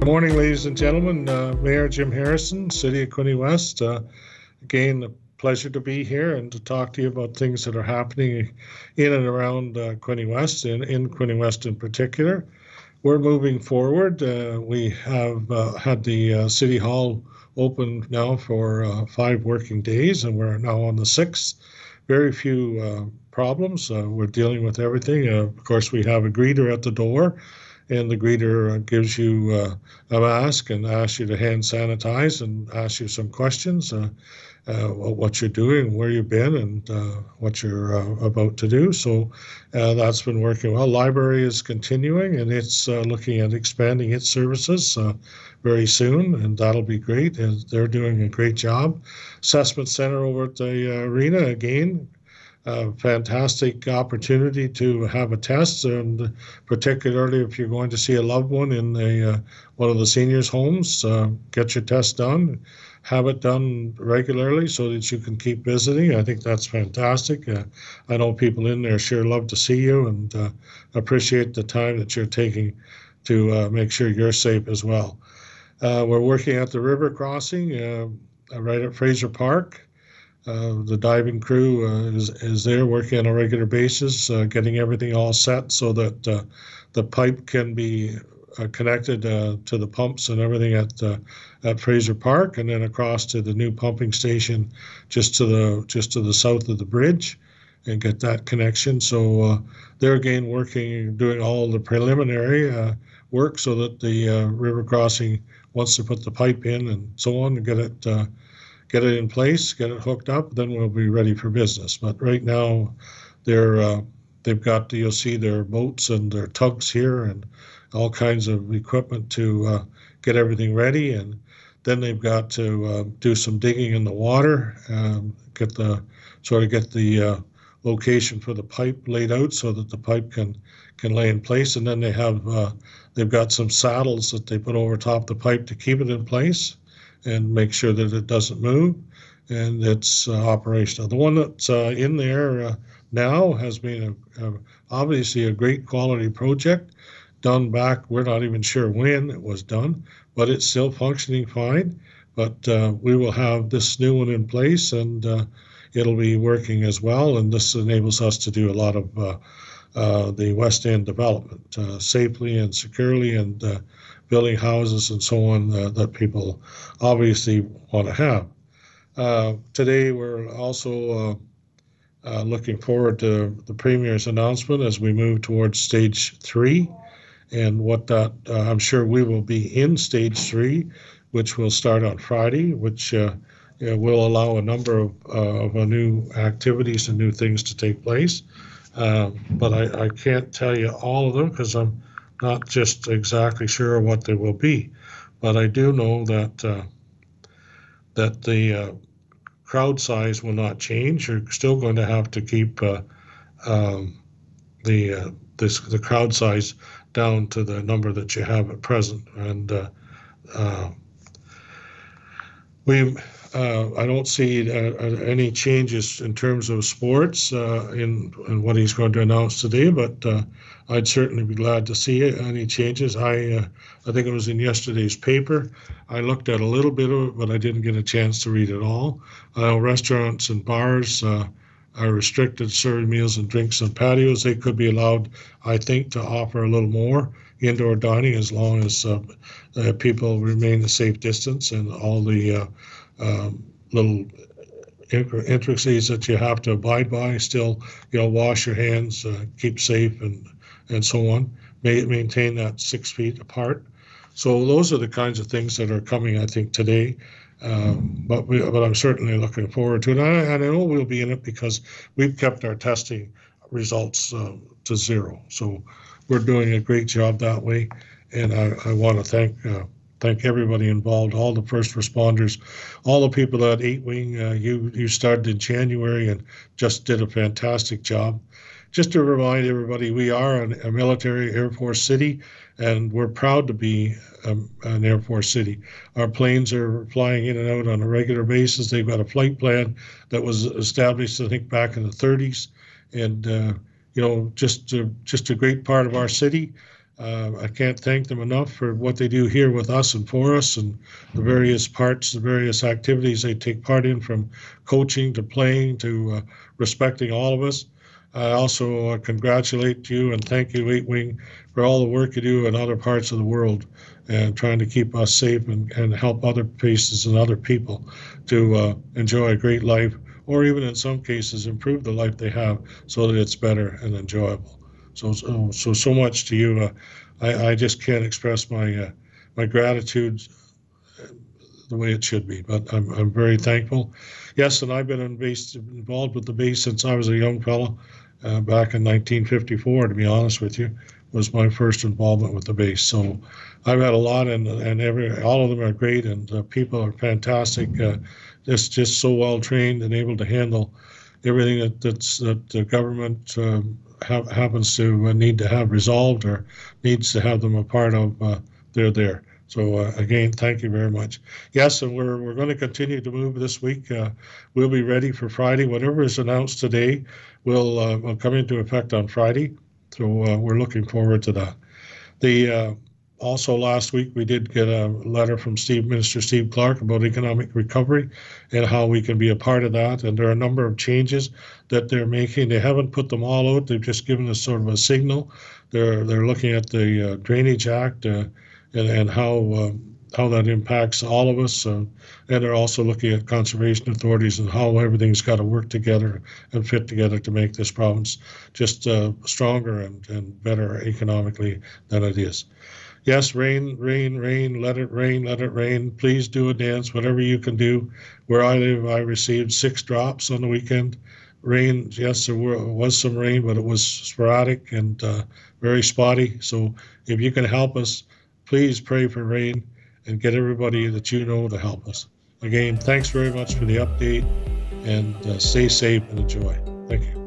Good morning, ladies and gentlemen. Mayor Jim Harrison, City of Quinte West. Again, a pleasure to be here and to talk to you about things that are happening in and around Quinte West, and in Quinte West in particular. We're moving forward. We have had the City Hall open now for 5 working days, and we're now on the 6th. Very few problems. We're dealing with everything. Of course, we have a greeter at the door, and the greeter gives you a mask and asks you to hand sanitize and asks you some questions, what you're doing, where you've been, and what you're about to do. So that's been working well. Library is continuing, and it's looking at expanding its services very soon, and that'll be great. And they're doing a great job. Assessment Center over at the arena, again, fantastic opportunity to have a test, and particularly if you're going to see a loved one in one of the seniors' homes, get your test done, have it done regularly so that you can keep visiting. I think that's fantastic. I know people in there sure love to see you and appreciate the time that you're taking to make sure you're safe as well. We're working at the river crossing right at Fraser Park. The diving crew is there working on a regular basis, getting everything all set so that the pipe can be connected to the pumps and everything at Fraser Park, and then across to the new pumping station just to the south of the bridge, and get that connection. So they're again working, doing all the preliminary work so that the river crossing, once they put the pipe in and so on, and get it in place, get it hooked up, then we'll be ready for business. But right now, they've got, you'll see their boats and their tugs here and all kinds of equipment to get everything ready. And then they've got to do some digging in the water, get the location for the pipe laid out so that the pipe can lay in place. And then they've got some saddles that they put over top the pipe to keep it in place and make sure that it doesn't move, and it's operational. The one that's in there now has been obviously a great quality project, done back, we're not even sure when it was done, but it's still functioning fine. But we will have this new one in place, and it'll be working as well, and this enables us to do a lot of the West End development safely and securely, and building houses and so on that people obviously want to have. Today, we're also looking forward to the Premier's announcement as we move towards Stage 3, and what that, I'm sure we will be in Stage 3, which will start on Friday, which will allow a number of new activities and new things to take place. But I can't tell you all of them because I'm not just exactly sure what they will be. But I do know that the crowd size will not change. You're still going to have to keep the crowd size down to the number that you have at present. And I don't see any changes in terms of sports in what he's going to announce today, but I'd certainly be glad to see any changes. I think it was in yesterday's paper. I looked at a little bit of it, but I didn't get a chance to read it all. Restaurants and bars are restricted serving meals and drinks on patios. They could be allowed, I think, to offer a little more indoor dining as long as people remain a safe distance, and all the little intricacies that you have to abide by. Still, wash your hands, keep safe, and so on. Maintain that 6 feet apart. So those are the kinds of things that are coming, I think, today. But I'm certainly looking forward to it. And I know we'll be in it because we've kept our testing results to 0. So we're doing a great job that way. And I want to thank everybody involved, all the first responders, all the people at 8 Wing. You started in January and just did a fantastic job. Just to remind everybody, we are a military Air Force city, and we're proud to be an Air Force city. Our planes are flying in and out on a regular basis. They've got a flight plan that was established, I think, back in the 30s, and just a great part of our city. I can't thank them enough for what they do here with us and for us, and the various parts, the various activities they take part in, from coaching to playing to respecting all of us. I also congratulate you and thank you, Eight Wing, for all the work you do in other parts of the world and trying to keep us safe and help other places and other people to enjoy a great life, or even in some cases improve the life they have so that it's better and enjoyable. So much to you. I just can't express my gratitude the way it should be, but I'm very thankful. Yes, and I've been involved with the base since I was a young fellow, back in 1954. To be honest with you, was my first involvement with the base. So I've had a lot, and all of them are great, and people are fantastic. Just so well trained and able to handle everything that the government happens to need to have resolved or needs to have them a part of. They're there. So again, thank you very much. Yes, and we're going to continue to move this week. We'll be ready for Friday. Whatever is announced today will come into effect on Friday. So we're looking forward to that. The also last week we did get a letter from Minister Steve Clark about economic recovery and how we can be a part of that. And there are a number of changes that they're making. They haven't put them all out. They've just given us sort of a signal. They're looking at the Drainage Act and how that impacts all of us. And they're also looking at conservation authorities and how everything's got to work together and fit together to make this province just stronger and better economically than it is. Yes, rain, rain, rain, let it rain, let it rain. Please do a dance, whatever you can do. Where I live, I received 6 drops on the weekend. Rain, yes, there was some rain, but it was sporadic and very spotty. So if you can help us, please pray for rain and get everybody that you know to help us. Again, thanks very much for the update, and stay safe and enjoy. Thank you.